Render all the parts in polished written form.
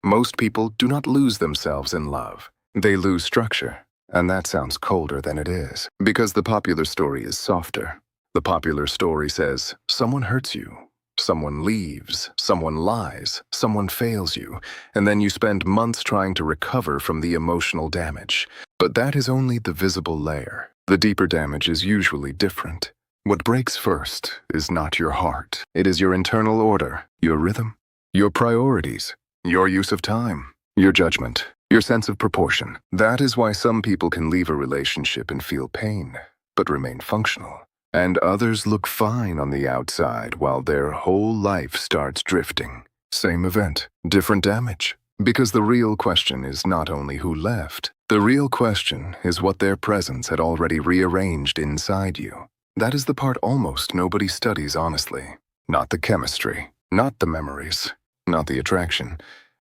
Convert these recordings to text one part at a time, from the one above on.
Most people do not lose themselves in love. They lose structure. And that sounds colder than it is, because the popular story is softer. The popular story says, someone hurts you, someone leaves, someone lies, someone fails you, and then you spend months trying to recover from the emotional damage. But that is only the visible layer. The deeper damage is usually different. What breaks first is not your heart. It is your internal order, your rhythm, your priorities, your use of time, your judgment, your sense of proportion. That is why some people can leave a relationship and feel pain, but remain functional. And others look fine on the outside while their whole life starts drifting. Same event, different damage. Because the real question is not only who left. The real question is what their presence had already rearranged inside you. That is the part almost nobody studies honestly. Not the chemistry, not the memories, not the attraction,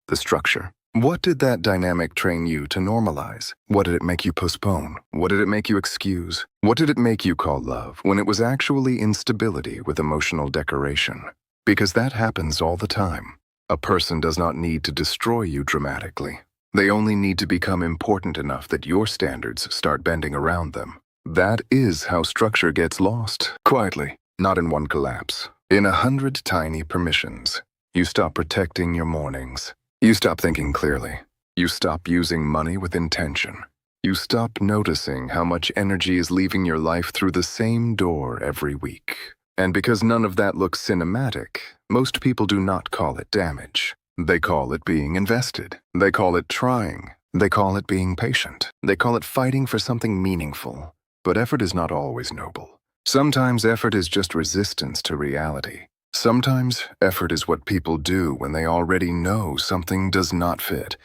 the structure. What did that dynamic train you to normalize? What did it make you postpone? What did it make you excuse? What did it make you call love when it was actually instability with emotional decoration? Because that happens all the time. A person does not need to destroy you dramatically. They only need to become important enough that your standards start bending around them. That is how structure gets lost. Quietly, not in one collapse. In 100 tiny permissions. You stop protecting your mornings. You stop thinking clearly. You stop using money with intention. You stop noticing how much energy is leaving your life through the same door every week. And because none of that looks cinematic, most people do not call it damage. They call it being invested. They call it trying. They call it being patient. They call it fighting for something meaningful. But effort is not always noble. Sometimes effort is just resistance to reality. Sometimes effort is what people do when they already know something does not fit,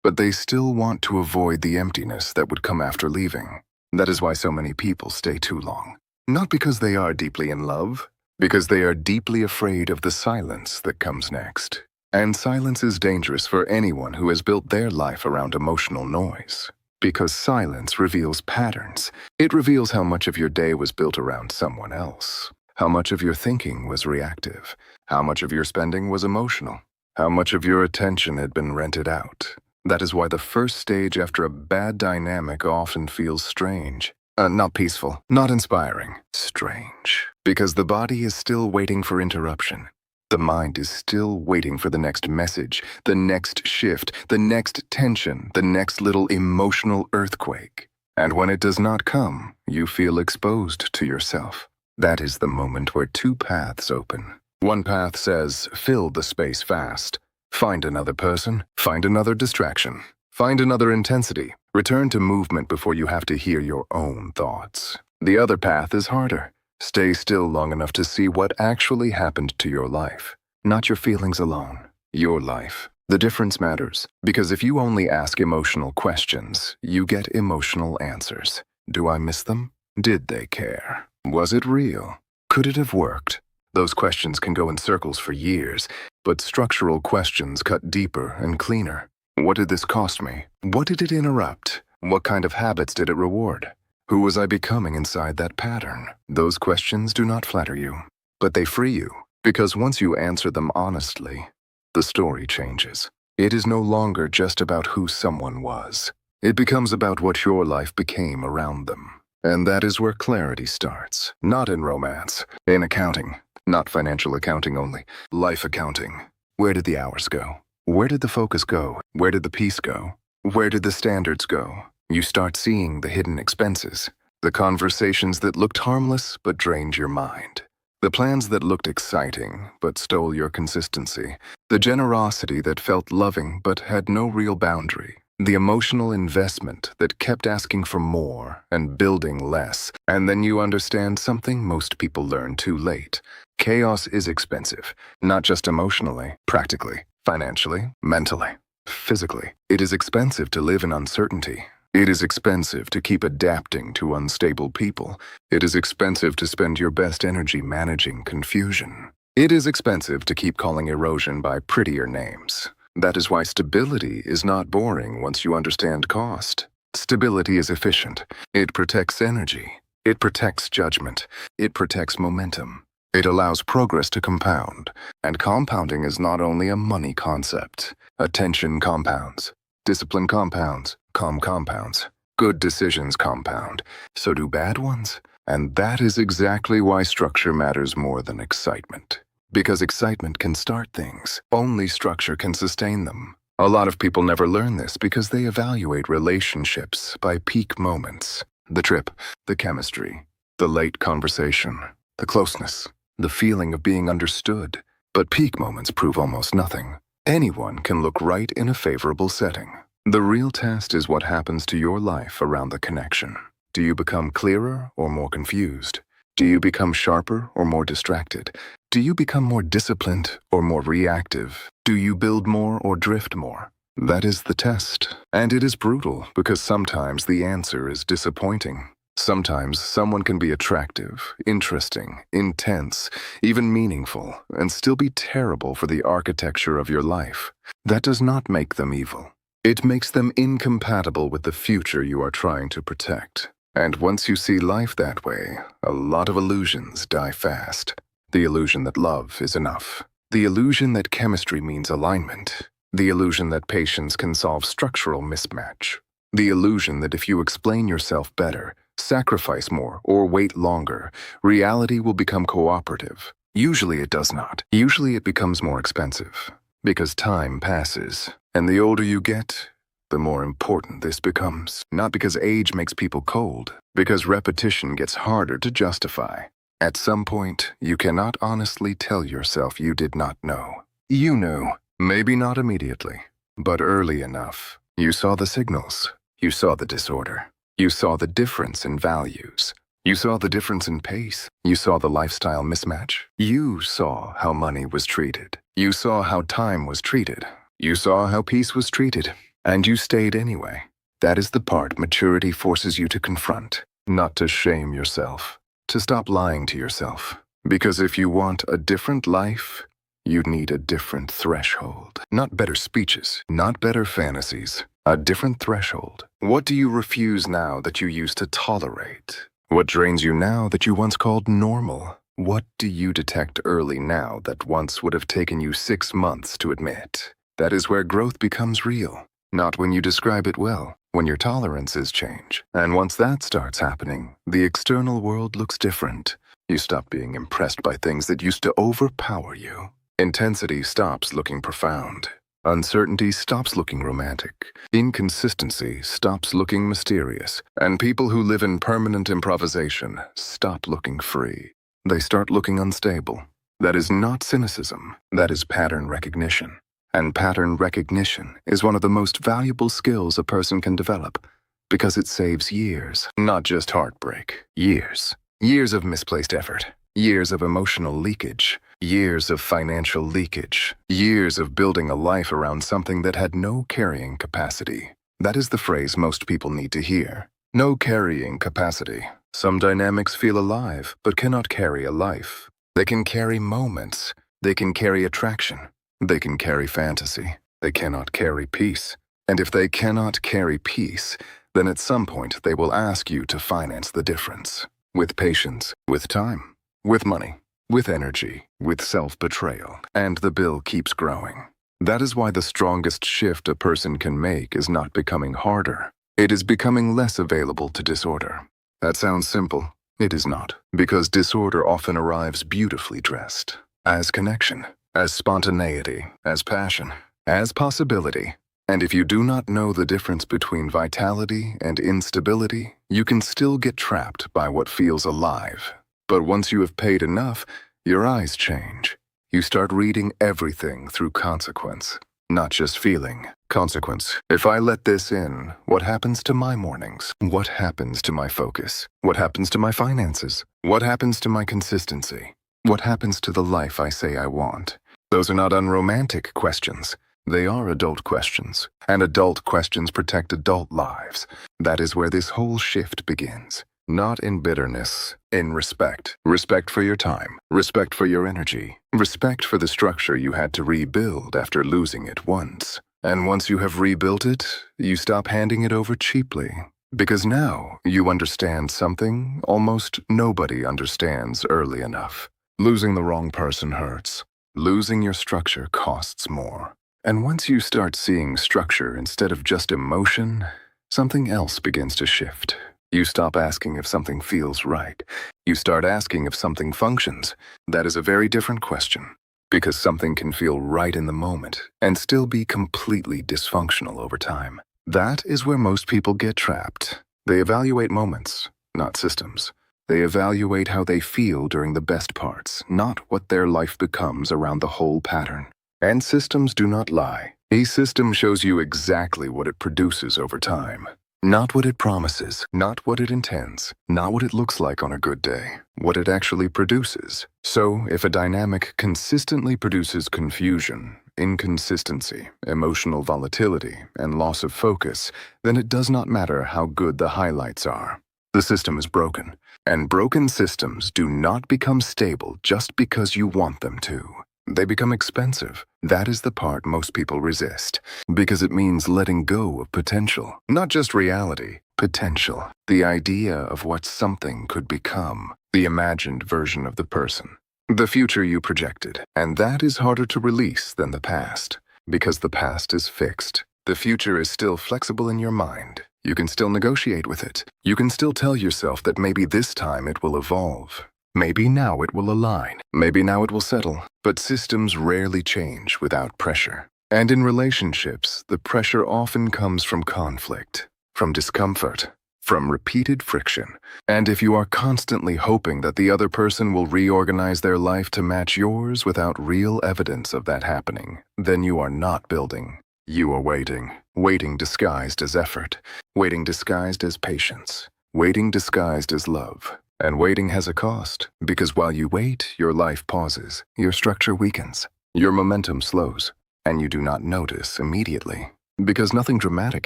but they still want to avoid the emptiness that would come after leaving. That is why so many people stay too long. Not because they are deeply in love, because they are deeply afraid of the silence that comes next. And silence is dangerous for anyone who has built their life around emotional noise. Because silence reveals patterns. It reveals how much of your day was built around someone else. How much of your thinking was reactive? How much of your spending was emotional? How much of your attention had been rented out? That is why the first stage after a bad dynamic often feels strange. Not peaceful, not inspiring, strange. Because the body is still waiting for interruption. The mind is still waiting for the next message, the next shift, the next tension, the next little emotional earthquake. And when it does not come, you feel exposed to yourself. That is the moment where two paths open. One path says, fill the space fast. Find another person, find another distraction, find another intensity. Return to movement before you have to hear your own thoughts. The other path is harder. Stay still long enough to see what actually happened to your life. Not your feelings alone, your life. The difference matters, because if you only ask emotional questions, you get emotional answers. Do I miss them? Did they care? Was it real? Could it have worked? Those questions can go in circles for years, but structural questions cut deeper and cleaner. What did this cost me? What did it interrupt? What kind of habits did it reward? Who was I becoming inside that pattern? Those questions do not flatter you, but they free you, because once you answer them honestly, the story changes. It is no longer just about who someone was. It becomes about what your life became around them. And that is where clarity starts. Not in romance, in accounting. Not financial accounting only, life accounting. Where did the hours go? Where did the focus go? Where did the peace go? Where did the standards go? You start seeing the hidden expenses, the conversations that looked harmless but drained your mind, the plans that looked exciting but stole your consistency, the generosity that felt loving but had no real boundary, the emotional investment that kept asking for more and building less. And then you understand something most people learn too late. Chaos is expensive, not just emotionally, practically, financially, mentally, physically. It is expensive to live in uncertainty. It is expensive to keep adapting to unstable people. It is expensive to spend your best energy managing confusion. It is expensive to keep calling erosion by prettier names. That is why stability is not boring once you understand cost. Stability is efficient. It protects energy. It protects judgment. It protects momentum. It allows progress to compound. And compounding is not only a money concept. Attention compounds. Discipline compounds. Calm compounds. Good decisions compound. So do bad ones. And that is exactly why structure matters more than excitement. Because excitement can start things. Only structure can sustain them. A lot of people never learn this because they evaluate relationships by peak moments. The trip, the chemistry, the late conversation, the closeness, the feeling of being understood. But peak moments prove almost nothing. Anyone can look right in a favorable setting. The real test is what happens to your life around the connection. Do you become clearer or more confused? Do you become sharper or more distracted? Do you become more disciplined or more reactive? Do you build more or drift more? That is the test. And it is brutal because sometimes the answer is disappointing. Sometimes someone can be attractive, interesting, intense, even meaningful, and still be terrible for the architecture of your life. That does not make them evil. It makes them incompatible with the future you are trying to protect. And once you see life that way, a lot of illusions die fast. The illusion that love is enough. The illusion that chemistry means alignment. The illusion that patience can solve structural mismatch. The illusion that if you explain yourself better, sacrifice more, or wait longer, reality will become cooperative. Usually it does not. Usually it becomes more expensive. Because time passes, and the older you get, the more important this becomes. Not because age makes people cold, because repetition gets harder to justify. At some point, you cannot honestly tell yourself you did not know. You knew, maybe not immediately, but early enough. You saw the signals. You saw the disorder. You saw the difference in values. You saw the difference in pace. You saw the lifestyle mismatch. You saw how money was treated. You saw how time was treated. You saw how peace was treated. And you stayed anyway. That is the part maturity forces you to confront, not to shame yourself, to stop lying to yourself. Because if you want a different life, you need a different threshold. Not better speeches, not better fantasies, a different threshold. What do you refuse now that you used to tolerate? What drains you now that you once called normal? What do you detect early now that once would have taken you 6 months to admit? That is where growth becomes real. Not when you describe it well, when your tolerances change. And once that starts happening, the external world looks different. You stop being impressed by things that used to overpower you. Intensity stops looking profound. Uncertainty stops looking romantic. Inconsistency stops looking mysterious. And people who live in permanent improvisation stop looking free. They start looking unstable. That is not cynicism. That is pattern recognition. And pattern recognition is one of the most valuable skills a person can develop because it saves years, not just heartbreak. Years. Years of misplaced effort. Years of emotional leakage. Years of financial leakage. Years of building a life around something that had no carrying capacity. That is the phrase most people need to hear. No carrying capacity. Some dynamics feel alive, but cannot carry a life. They can carry moments. They can carry attraction. They can carry fantasy. They cannot carry peace. And if they cannot carry peace, then at some point they will ask you to finance the difference. With patience, with time, with money, with energy, with self-betrayal. And the bill keeps growing. That is why the strongest shift a person can make is not becoming harder. It is becoming less available to disorder. That sounds simple. It is not, because disorder often arrives beautifully dressed. As connection, as spontaneity, as passion, as possibility. And if you do not know the difference between vitality and instability, you can still get trapped by what feels alive. But once you have paid enough, your eyes change. You start reading everything through consequence, not just feeling. Consequence. If I let this in, what happens to my mornings? What happens to my focus? What happens to my finances? What happens to my consistency? What happens to the life I say I want? Those are not unromantic questions. They are adult questions, and adult questions protect adult lives. That is where this whole shift begins. Not in bitterness, in respect. Respect for your time, respect for your energy, respect for the structure you had to rebuild after losing it once. And once you have rebuilt it, you stop handing it over cheaply. Because now you understand something almost nobody understands early enough. Losing the wrong person hurts. Losing your structure costs more. And once you start seeing structure instead of just emotion, something else begins to shift. You stop asking if something feels right. You start asking if something functions. That is a very different question, because something can feel right in the moment and still be completely dysfunctional over time. That is where most people get trapped. They evaluate moments, not systems. They evaluate how they feel during the best parts, not what their life becomes around the whole pattern. And systems do not lie. A system shows you exactly what it produces over time. Not what it promises, not what it intends, not what it looks like on a good day, what it actually produces. So, if a dynamic consistently produces confusion, inconsistency, emotional volatility, and loss of focus, then it does not matter how good the highlights are. The system is broken, and broken systems do not become stable just because you want them to. They become expensive. That is the part most people resist, because it means letting go of potential. Not just reality, potential. The idea of what something could become. The imagined version of the person. The future you projected. And that is harder to release than the past, because the past is fixed. The future is still flexible in your mind. You can still negotiate with it. You can still tell yourself that maybe this time it will evolve. Maybe now it will align. Maybe now it will settle. But systems rarely change without pressure. And in relationships, the pressure often comes from conflict, from discomfort, from repeated friction. And if you are constantly hoping that the other person will reorganize their life to match yours without real evidence of that happening, then you are not building. You are waiting. Waiting disguised as effort. Waiting disguised as patience. Waiting disguised as love. And waiting has a cost, because while you wait, your life pauses, your structure weakens, your momentum slows, and you do not notice immediately. Because nothing dramatic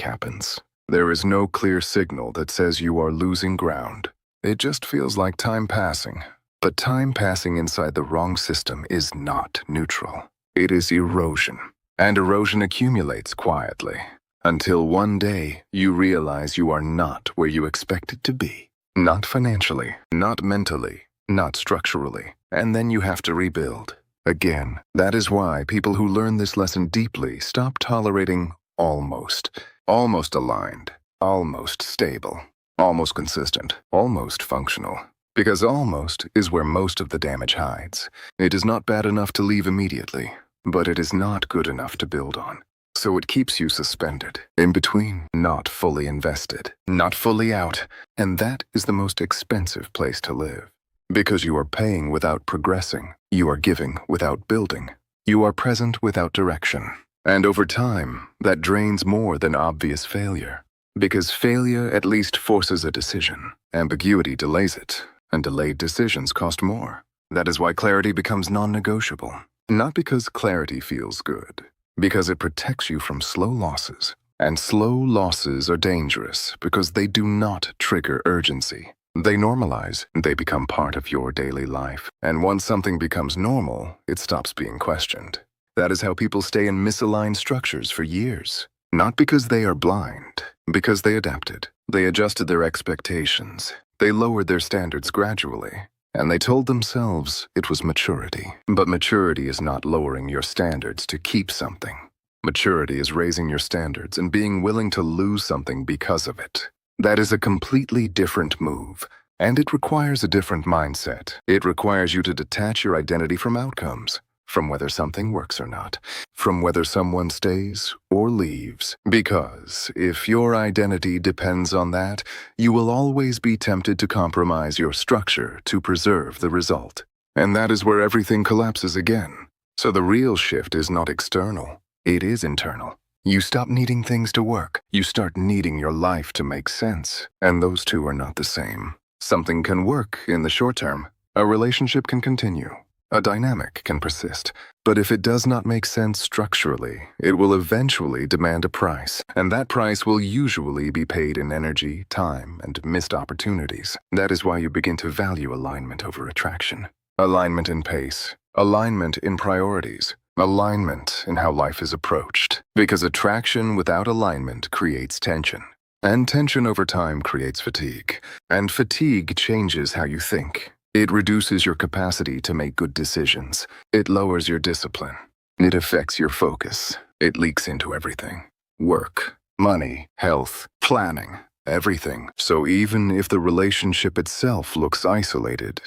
happens. There is no clear signal that says you are losing ground. It just feels like time passing. But time passing inside the wrong system is not neutral. It is erosion. And erosion accumulates quietly, until one day you realize you are not where you expected to be. Not financially, not mentally, not structurally. And then you have to rebuild. Again, that is why people who learn this lesson deeply stop tolerating almost aligned, almost stable, almost consistent, almost functional. Because almost is where most of the damage hides. It is not bad enough to leave immediately, but it is not good enough to build on. So it keeps you suspended, in between, not fully invested, not fully out, and that is the most expensive place to live. Because you are paying without progressing, you are giving without building, you are present without direction. And over time, that drains more than obvious failure. Because failure at least forces a decision, ambiguity delays it, and delayed decisions cost more. That is why clarity becomes non-negotiable. Not because clarity feels good. Because it protects you from slow losses. And slow losses are dangerous because they do not trigger urgency. They normalize, they become part of your daily life. And once something becomes normal, it stops being questioned. That is how people stay in misaligned structures for years. Not because they are blind, because they adapted. They adjusted their expectations. They lowered their standards gradually. And they told themselves it was maturity. But maturity is not lowering your standards to keep something. Maturity is raising your standards and being willing to lose something because of it. That is a completely different move. And it requires a different mindset. It requires you to detach your identity from outcomes. From whether something works or not. From whether someone stays or leaves. Because if your identity depends on that, you will always be tempted to compromise your structure to preserve the result. And that is where everything collapses again. So the real shift is not external. It is internal. You stop needing things to work. You start needing your life to make sense. And those two are not the same. Something can work in the short term. A relationship can continue. A dynamic can persist, but if it does not make sense structurally, it will eventually demand a price, and that price will usually be paid in energy, time, and missed opportunities. That is why you begin to value alignment over attraction. Alignment in pace, alignment in priorities, alignment in how life is approached. Because attraction without alignment creates tension, and tension over time creates fatigue, and fatigue changes how you think. It reduces your capacity to make good decisions. It lowers your discipline. It affects your focus. It leaks into everything. Work, money, health, planning, everything. So even if the relationship itself looks isolated,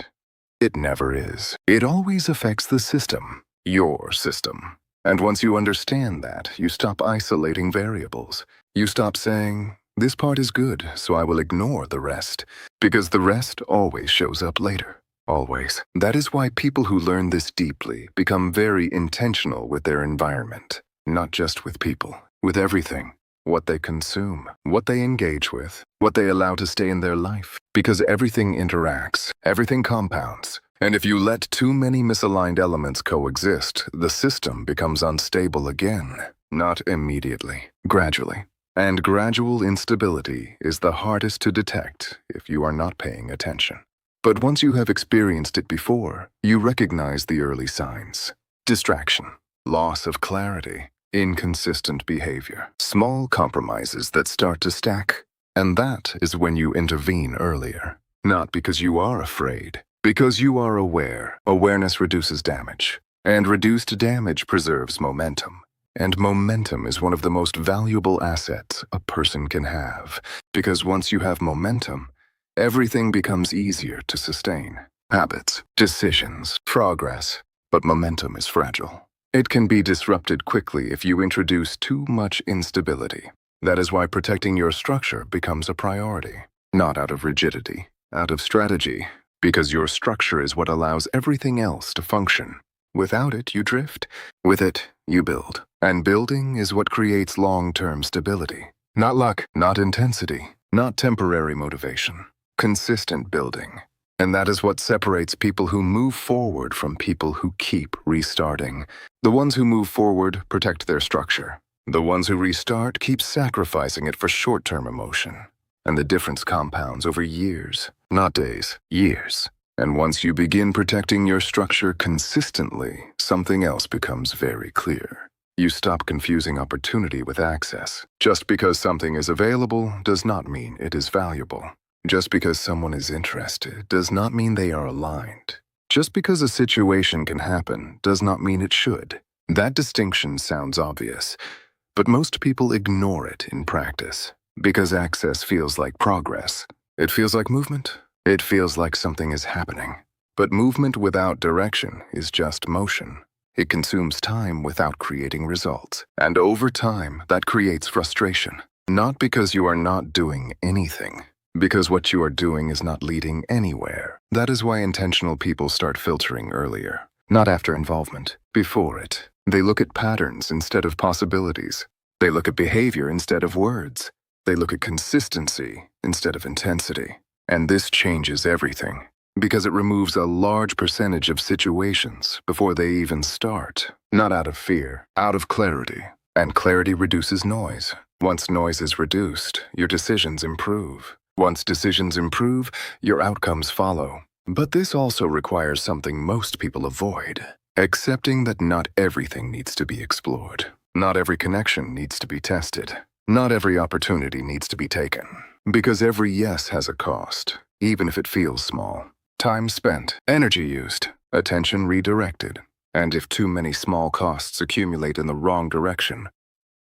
it never is. It always affects the system, your system. And once you understand that, you stop isolating variables. You stop saying, this part is good, so I will ignore the rest. Because the rest always shows up later. Always. That is why people who learn this deeply become very intentional with their environment. Not just with people, with everything. What they consume, what they engage with, what they allow to stay in their life. Because everything interacts, everything compounds. And if you let too many misaligned elements coexist, the system becomes unstable again. Not immediately, gradually. And gradual instability is the hardest to detect if you are not paying attention. But once you have experienced it before, you recognize the early signs. Distraction, loss of clarity, inconsistent behavior, small compromises that start to stack. And that is when you intervene earlier. Not because you are afraid, because you are aware. Awareness reduces damage, and reduced damage preserves momentum. And momentum is one of the most valuable assets a person can have, because once you have momentum, everything becomes easier to sustain. Habits, decisions, progress. But momentum is fragile. It can be disrupted quickly if you introduce too much instability. That is why protecting your structure becomes a priority. Not out of rigidity, out of strategy, because your structure is what allows everything else to function. Without it, you drift. With it, you build. And building is what creates long-term stability. Not luck, not intensity, not temporary motivation. Consistent building. And that is what separates people who move forward from people who keep restarting. The ones who move forward protect their structure. The ones who restart keep sacrificing it for short-term emotion. And the difference compounds over years, not days, years. And once you begin protecting your structure consistently, something else becomes very clear. You stop confusing opportunity with access. Just because something is available does not mean it is valuable. Just because someone is interested does not mean they are aligned. Just because a situation can happen does not mean it should. That distinction sounds obvious, but most people ignore it in practice. Because access feels like progress. It feels like movement. It feels like something is happening. But movement without direction is just motion. It consumes time without creating results. And over time, that creates frustration. Not because you are not doing anything. Because what you are doing is not leading anywhere. That is why intentional people start filtering earlier. Not after involvement, before it. They look at patterns instead of possibilities. They look at behavior instead of words. They look at consistency instead of intensity. And this changes everything, because it removes a large percentage of situations before they even start. Not out of fear, out of clarity. And clarity reduces noise. Once noise is reduced, your decisions improve. Once decisions improve, your outcomes follow. But this also requires something most people avoid. Accepting that not everything needs to be explored. Not every connection needs to be tested. Not every opportunity needs to be taken. Because every yes has a cost, even if it feels small. Time spent, energy used, attention redirected. And if too many small costs accumulate in the wrong direction,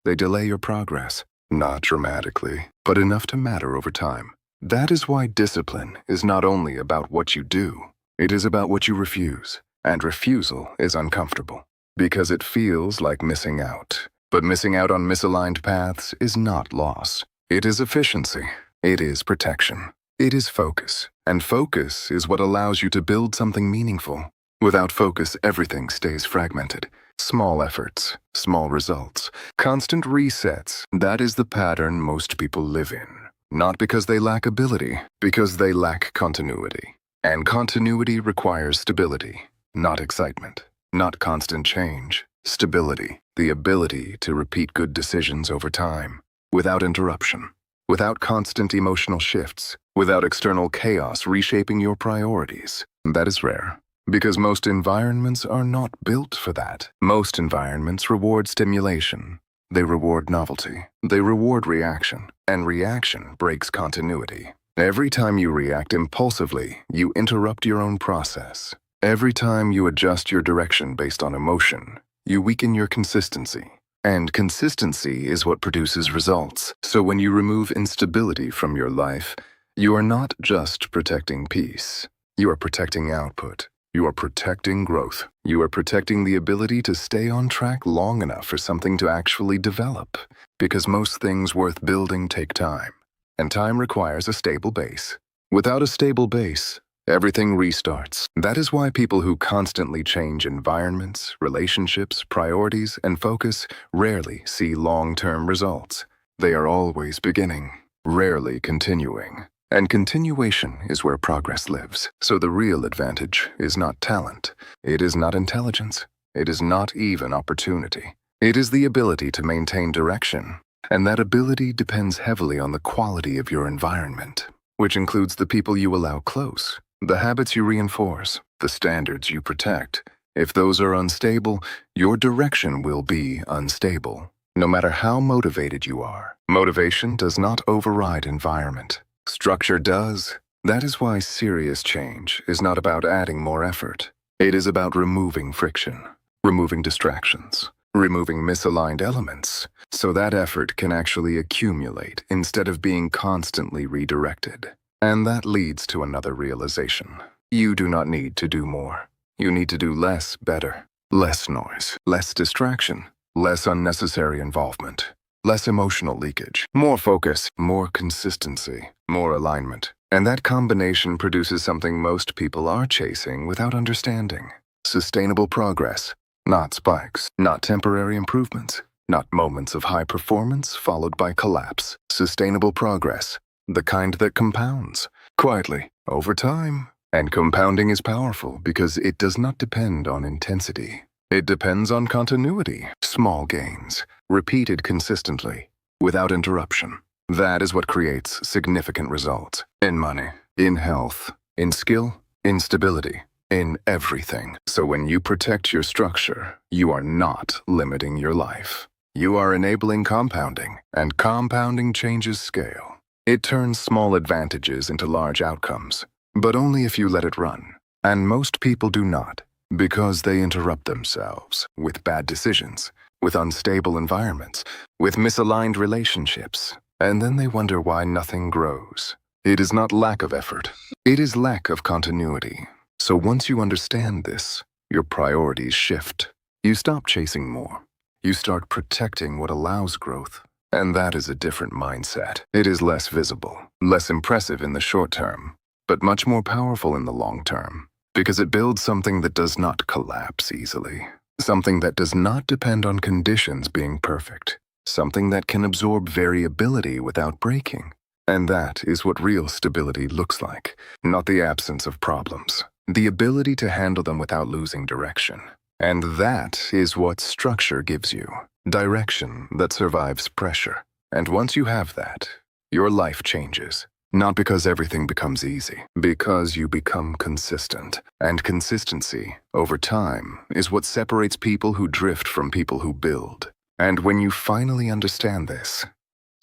they delay your progress. Not dramatically, but enough to matter over time. That is why discipline is not only about what you do, it is about what you refuse. And refusal is uncomfortable, because it feels like missing out. But missing out on misaligned paths is not loss. It is efficiency. It is protection. It is focus. And focus is what allows you to build something meaningful. Without focus, everything stays fragmented. Small efforts, small results, constant resets. That is the pattern most people live in. Not because they lack ability, because they lack continuity. And continuity requires stability, not excitement, not constant change. Stability, the ability to repeat good decisions over time, without interruption, without constant emotional shifts, without external chaos reshaping your priorities. That is rare, because most environments are not built for that. Most environments reward stimulation. They reward novelty. They reward reaction, and reaction breaks continuity. Every time you react impulsively, you interrupt your own process. Every time you adjust your direction based on emotion, you weaken your consistency. And consistency is what produces results. So when you remove instability from your life, you are not just protecting peace. You are protecting output. You are protecting growth. You are protecting the ability to stay on track long enough for something to actually develop. Because most things worth building take time. And time requires a stable base. Without a stable base, everything restarts. That is why people who constantly change environments, relationships, priorities, and focus rarely see long-term results. They are always beginning, rarely continuing. And continuation is where progress lives. So the real advantage is not talent. It is not intelligence. It is not even opportunity. It is the ability to maintain direction. And that ability depends heavily on the quality of your environment, which includes the people you allow close, the habits you reinforce, the standards you protect. If those are unstable, your direction will be unstable, no matter how motivated you are. Motivation does not override environment. Structure does. That is why serious change is not about adding more effort. It is about removing friction, removing distractions, removing misaligned elements, so that effort can actually accumulate instead of being constantly redirected. And that leads to another realization. You do not need to do more. You need to do less better. Less noise, less distraction, less unnecessary involvement, less emotional leakage, more focus, more consistency, more alignment. And that combination produces something most people are chasing without understanding. Sustainable progress, not spikes, not temporary improvements, not moments of high performance followed by collapse. Sustainable progress, the kind that compounds, quietly, over time. And compounding is powerful because it does not depend on intensity. It depends on continuity, small gains, repeated consistently, without interruption. That is what creates significant results in money, in health, in skill, in stability, in everything. So when you protect your structure, you are not limiting your life. You are enabling compounding, and compounding changes scale. It turns small advantages into large outcomes, but only if you let it run. And most people do not, because they interrupt themselves with bad decisions, with unstable environments, with misaligned relationships, and then they wonder why nothing grows. It is not lack of effort. It is lack of continuity. So once you understand this, your priorities shift. You stop chasing more. You start protecting what allows growth. And that is a different mindset. It is less visible, less impressive in the short term, but much more powerful in the long term, because it builds something that does not collapse easily, something that does not depend on conditions being perfect, something that can absorb variability without breaking. And that is what real stability looks like, not the absence of problems, the ability to handle them without losing direction. And that is what structure gives you, direction that survives pressure. And once you have that, your life changes. Not because everything becomes easy, because you become consistent. And consistency, over time, is what separates people who drift from people who build. And when you finally understand this,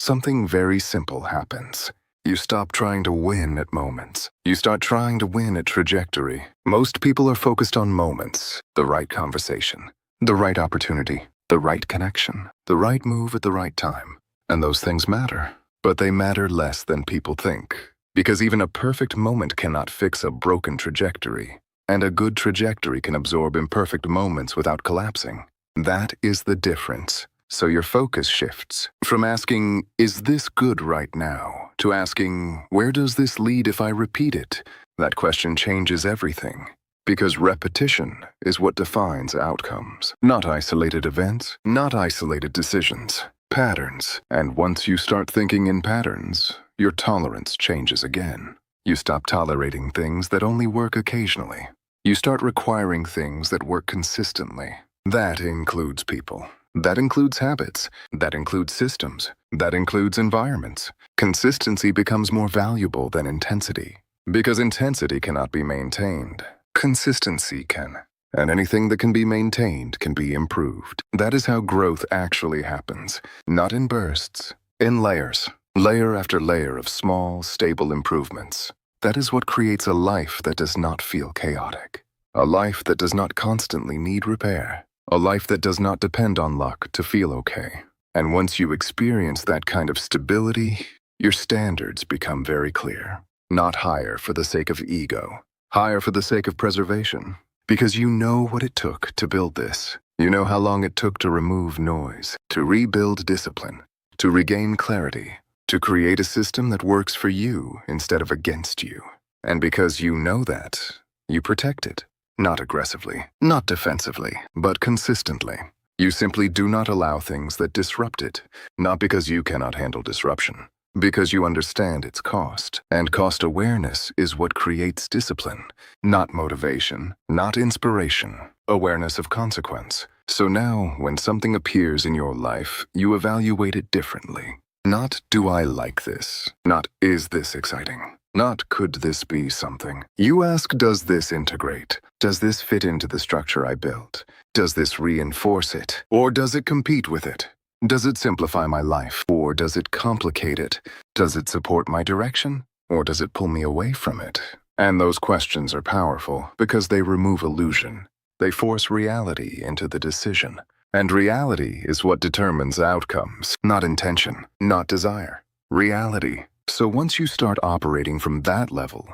something very simple happens. You stop trying to win at moments. You start trying to win at trajectory. Most people are focused on moments, the right conversation, the right opportunity, the right connection, the right move at the right time. And those things matter. But they matter less than people think, because even a perfect moment cannot fix a broken trajectory, and a good trajectory can absorb imperfect moments without collapsing. That is the difference. So your focus shifts from asking, is this good right now, to asking, where does this lead if I repeat it? That question changes everything, because repetition is what defines outcomes, not isolated events, not isolated decisions. Patterns. And once you start thinking in patterns, your tolerance changes again. You stop tolerating things that only work occasionally. You start requiring things that work consistently. That includes people. That includes habits. That includes systems. That includes environments. Consistency becomes more valuable than intensity, because intensity cannot be maintained. Consistency can. And anything that can be maintained can be improved. That is how growth actually happens, not in bursts, in layers, layer after layer of small, stable improvements. That is what creates a life that does not feel chaotic, a life that does not constantly need repair, A life that does not depend on luck to feel okay. And once you experience that kind of stability, your standards become very clear. Not higher for the sake of ego, higher for the sake of preservation. Because you know what it took to build this. You know how long it took to remove noise, to rebuild discipline, to regain clarity, to create a system that works for you instead of against you. And because you know that, you protect it. Not aggressively, not defensively, but consistently. You simply do not allow things that disrupt it, not because you cannot handle disruption, because you understand its cost. And cost awareness is what creates discipline, not motivation, not inspiration, awareness of consequence. So now, when something appears in your life, you evaluate it differently. Not, do I like this? Not, is this exciting? Not, could this be something? You ask, does this integrate? Does this fit into the structure I built? Does this reinforce it? Or does it compete with it? Does it simplify my life? Or does it complicate it? Does it support my direction? Or does it pull me away from it? And those questions are powerful because they remove illusion. They force reality into the decision. And reality is what determines outcomes, not intention, not desire. Reality. So once you start operating from that level,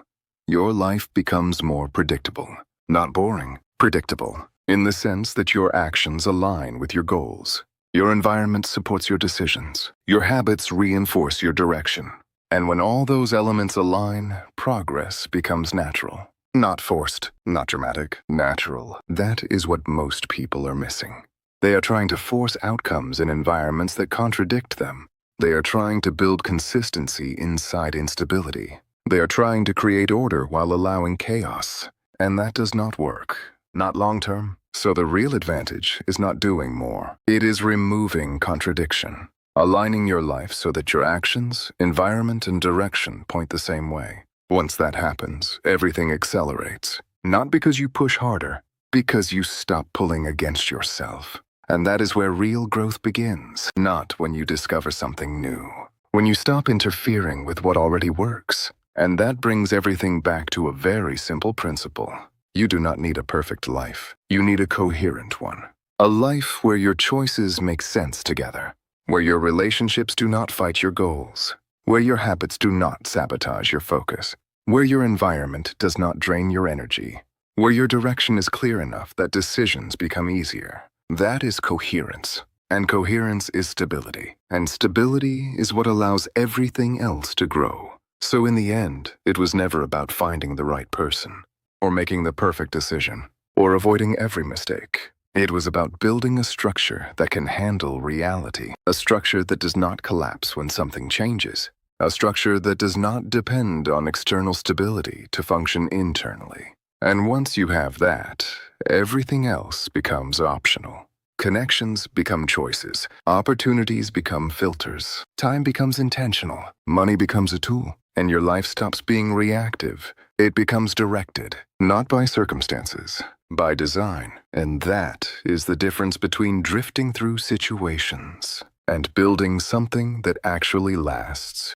your life becomes more predictable. Not boring, predictable, in the sense that your actions align with your goals. Your environment supports your decisions. Your habits reinforce your direction. And when all those elements align, progress becomes natural. Not forced, not dramatic, natural. That is what most people are missing. They are trying to force outcomes in environments that contradict them. They are trying to build consistency inside instability. They are trying to create order while allowing chaos. And that does not work. Not long term. So the real advantage is not doing more. It is removing contradiction. Aligning your life so that your actions, environment, and direction point the same way. Once that happens, everything accelerates. Not because you push harder, because you stop pulling against yourself. And that is where real growth begins, not when you discover something new. When you stop interfering with what already works. And that brings everything back to a very simple principle. You do not need a perfect life. You need a coherent one. A life where your choices make sense together. Where your relationships do not fight your goals. Where your habits do not sabotage your focus. Where your environment does not drain your energy. Where your direction is clear enough that decisions become easier. That is coherence. And coherence is stability. And stability is what allows everything else to grow. So in the end, it was never about finding the right person, or making the perfect decision, or avoiding every mistake. It was about building a structure that can handle reality, a structure that does not collapse when something changes, a structure that does not depend on external stability to function internally. And once you have that, everything else becomes optional. Connections become choices, opportunities become filters, time becomes intentional, money becomes a tool, and your life stops being reactive. It becomes directed, not by circumstances, by design. And that is the difference between drifting through situations and building something that actually lasts.